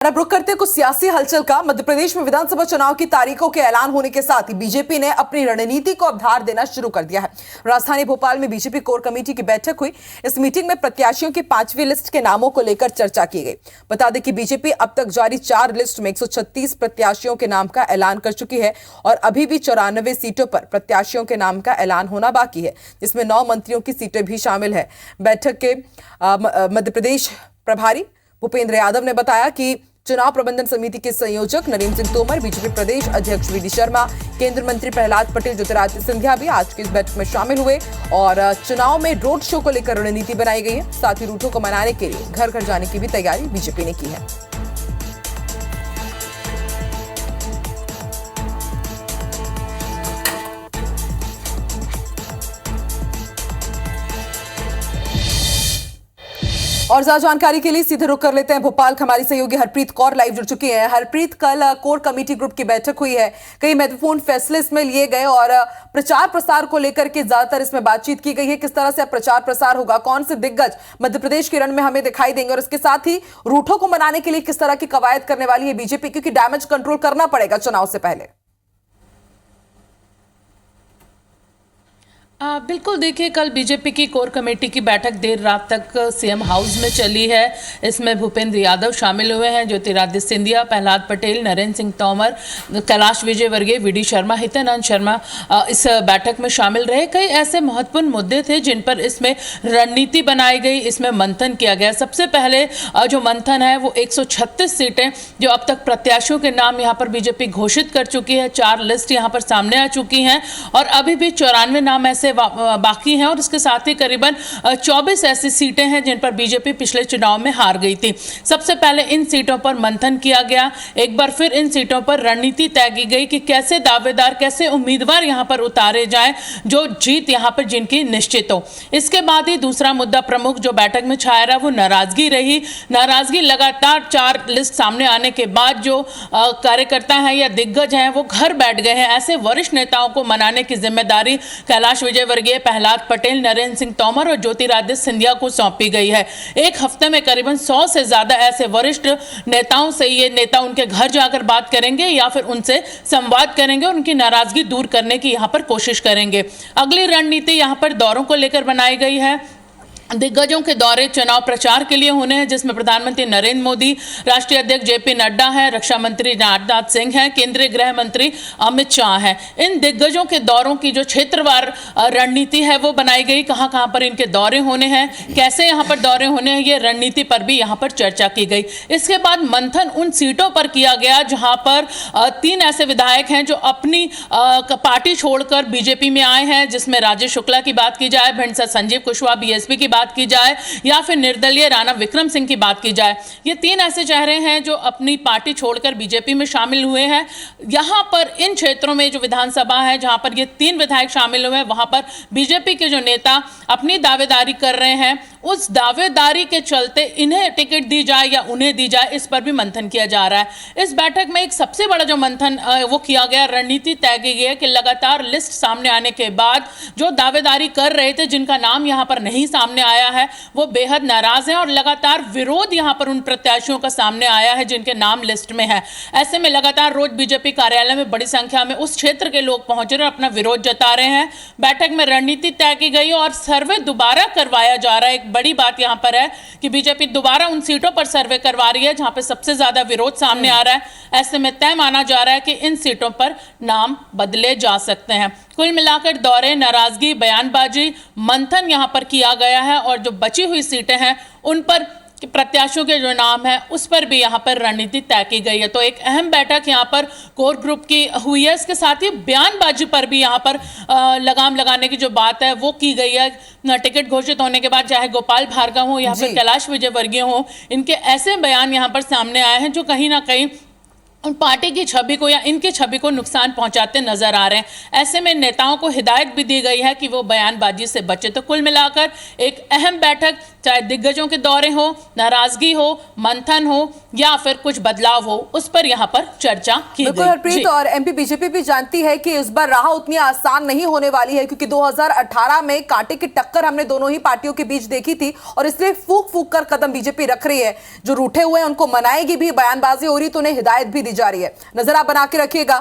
अब रुक करते कुछ सियासी हलचल का। मध्य प्रदेश में विधानसभा चुनाव की तारीखों के ऐलान होने के साथ ही बीजेपी ने अपनी रणनीति को अब धार देना शुरू कर दिया है। राजधानी भोपाल में बीजेपी कोर कमेटी की बैठक हुई। इस मीटिंग में प्रत्याशियों की 5वीं लिस्ट के नामों को लेकर चर्चा की गई। बता दें कि बीजेपी अब तक जारी 4 लिस्ट में 136 प्रत्याशियों के नाम का ऐलान कर चुकी है और अभी भी 94 सीटों पर प्रत्याशियों के नाम का ऐलान होना बाकी है, जिसमें 9 मंत्रियों की सीटें भी शामिल है। बैठक के मध्य प्रदेश प्रभारी भूपेंद्र यादव ने बताया कि चुनाव प्रबंधन समिति के संयोजक नरेंद्र सिंह तोमर, बीजेपी प्रदेश अध्यक्ष वी डी शर्मा, केंद्रीय मंत्री प्रहलाद पटेल, ज्योतिरादित्य सिंधिया भी आज की इस बैठक में शामिल हुए और चुनाव में रोड शो को लेकर रणनीति बनाई गई है। साथ ही रूठों को मनाने के लिए घर घर जाने की भी तैयारी बीजेपी ने की है। और ज्यादा जानकारी के लिए सीधे रुक कर लेते हैं भोपाल। हमारी सहयोगी हरप्रीत कौर लाइव जुड़ चुकी हैं। हरप्रीत, कल कोर कमेटी ग्रुप की बैठक हुई है, कई महत्वपूर्ण फैसले इसमें लिए गए और प्रचार प्रसार को लेकर के ज्यादातर इसमें बातचीत की गई है। किस तरह से अब प्रचार प्रसार होगा, कौन से दिग्गज मध्य प्रदेश के रण में हमें दिखाई देंगे और इसके साथ ही रूठों को मनाने के लिए किस तरह की कवायद करने वाली है बीजेपी, क्योंकि डैमेज कंट्रोल करना पड़ेगा चुनाव से पहले। बिल्कुल, देखिए कल बीजेपी की कोर कमेटी की बैठक देर रात तक सीएम हाउस में चली है। इसमें भूपेंद्र यादव शामिल हुए हैं, ज्योतिरादित्य सिंधिया, प्रहलाद पटेल, नरेंद्र सिंह तोमर, कैलाश विजयवर्गीय, वी डी शर्मा, हितेनाथ शर्मा इस बैठक में शामिल रहे। कई ऐसे महत्वपूर्ण मुद्दे थे जिन पर इसमें रणनीति बनाई गई, इसमें मंथन किया गया। सबसे पहले जो मंथन है वो 136 सीटें जो अब तक प्रत्याशियों के नाम यहाँ पर बीजेपी घोषित कर चुकी है। 4 लिस्ट यहाँ पर सामने आ चुकी हैं और अभी भी 94 नाम ऐसे बाकी हैं और इसके साथ ही करीबन 24 ऐसी सीटें हैं जिन पर बीजेपी पिछले चुनाव में हार गई थी। सबसे पहले इन सीटों पर मंथन किया गया। एक बार फिर इन सीटों पर रणनीति तय की गई कि कैसे दावेदार, कैसे उम्मीदवार यहां पर उतारे जाएं जो जीत यहां पर जिनकी निश्चित हो। इसके बाद ही दूसरा मुद्दा प्रमुख जो बैठक में छाया रहा वो नाराजगी रही। नाराजगी लगातार 4 लिस्ट सामने आने के बाद जो कार्यकर्ता हैं या दिग्गज हैं वो घर बैठ गए हैं। ऐसे वरिष्ठ नेताओं को मनाने की जिम्मेदारी कैलाश विजयवर्गीय, प्रहलाद पटेल, नरेंद्र सिंह तोमर और ज्योतिरादित्य सिंधिया को सौंपी गई है। एक हफ्ते में करीबन 100 से ज्यादा ऐसे वरिष्ठ नेताओं से ये नेता उनके घर जाकर बात करेंगे या फिर उनसे संवाद करेंगे और उनकी नाराजगी दूर करने की यहां पर कोशिश करेंगे। अगली रणनीति यहां पर दौरों को लेकर बनाई गई है। दिग्गजों के दौरे चुनाव प्रचार के लिए होने हैं, जिसमें प्रधानमंत्री नरेंद्र मोदी, राष्ट्रीय अध्यक्ष जेपी नड्डा हैं, रक्षा मंत्री राजनाथ सिंह हैं, केंद्रीय गृह मंत्री अमित शाह हैं। इन दिग्गजों के दौरों की जो क्षेत्रवार रणनीति है वो बनाई गई। कहां पर इनके दौरे होने हैं, कैसे यहां पर दौरे होने हैं, ये रणनीति पर भी यहां पर चर्चा की गई। इसके बाद मंथन उन सीटों पर किया गया जहां पर 3 ऐसे विधायक हैं जो अपनी पार्टी छोड़कर बीजेपी में आए हैं, जिसमें राजेश शुक्ला की बात की जाए, भिंड से संजीव कुशवाहा बीएसपी की बात की जाए या फिर निर्दलीय राणा विक्रम सिंह की बात की जाए। ये 3 ऐसे चेहरे हैं जो अपनी पार्टी छोड़कर बीजेपी में शामिल हुए हैं। यहां पर इन क्षेत्रों में जो विधानसभा है जहां पर ये 3 विधायक शामिल हुए हैं, वहां पर बीजेपी के जो नेता अपनी दावेदारी कर रहे हैं, उस दावेदारी के चलते इन्हें टिकट दी जाए या उन्हें दी जाए, इस पर भी मंथन किया जा रहा है। इस बैठक में एक सबसे बड़ा जो मंथन वो किया गया, रणनीति तय की गई है कि लगातार लिस्ट सामने आने के बाद जो दावेदारी कर रहे थे, जिनका नाम यहां पर नहीं सामने आया है, वो बेहद नाराज हैं और लगातार विरोध यहां पर उन प्रत्याशियों का सामने आया है जिनके नाम लिस्ट में है। ऐसे में लगातार रोज बीजेपी कार्यालय में बड़ी संख्या में उस क्षेत्र के लोग पहुंच रहे और अपना विरोध जता रहे हैं। बैठक में रणनीति तय की गई और सर्वे दोबारा करवाया जा रहा है। एक बड़ी बात यहां पर है कि बीजेपी दोबारा उन सीटों पर सर्वे करवा रही है जहां पर सबसे ज्यादा विरोध सामने आ रहा है। ऐसे में तय माना जा रहा है कि इन सीटों पर नाम बदले जा सकते हैं। कुल मिलाकर दौरे, नाराजगी, बयानबाजी, मंथन यहां पर किया गया है और जो बची हुई सीटें हैं उन पर प्रत्याशियों के जो नाम है उस पर भी यहाँ पर रणनीति तय की गई है। तो एक अहम बैठक यहाँ पर कोर ग्रुप की हुई है। इसके साथ ही बयानबाजी पर भी यहाँ पर लगाम लगाने की जो बात है वो की गई है। टिकट घोषित होने के बाद चाहे गोपाल भार्गव हो या फिर कैलाश विजयवर्गीय हो, इनके ऐसे बयान यहाँ पर सामने आए हैं जो कहीं ना कहीं उन पार्टी की छवि को या इनकी छवि को नुकसान पहुंचाते नजर आ रहे हैं। ऐसे में नेताओं को हिदायत भी दी गई है कि वो बयानबाजी से बचे। तो कुल मिलाकर एक अहम बैठक चाहे दिग्गजों के दौरे हो, नाराजगी हो, मंथन हो या फिर कुछ बदलाव हो, उस पर यहाँ पर चर्चा की बिल्कुल गई। हरप्रीत, और एमपी बीजेपी भी जानती है कि इस बार राह उतनी आसान नहीं होने वाली है, क्योंकि 2018 में कांटे की टक्कर हमने दोनों ही पार्टियों के बीच देखी थी और इसलिए फूक फूक कर कदम बीजेपी रख रही है। जो रूठे हुए हैं उनको मनाएगी भी, बयानबाजी हो रही तो उन्हें हिदायत भी दी जा रही है। नजर आप बना के रखिएगा।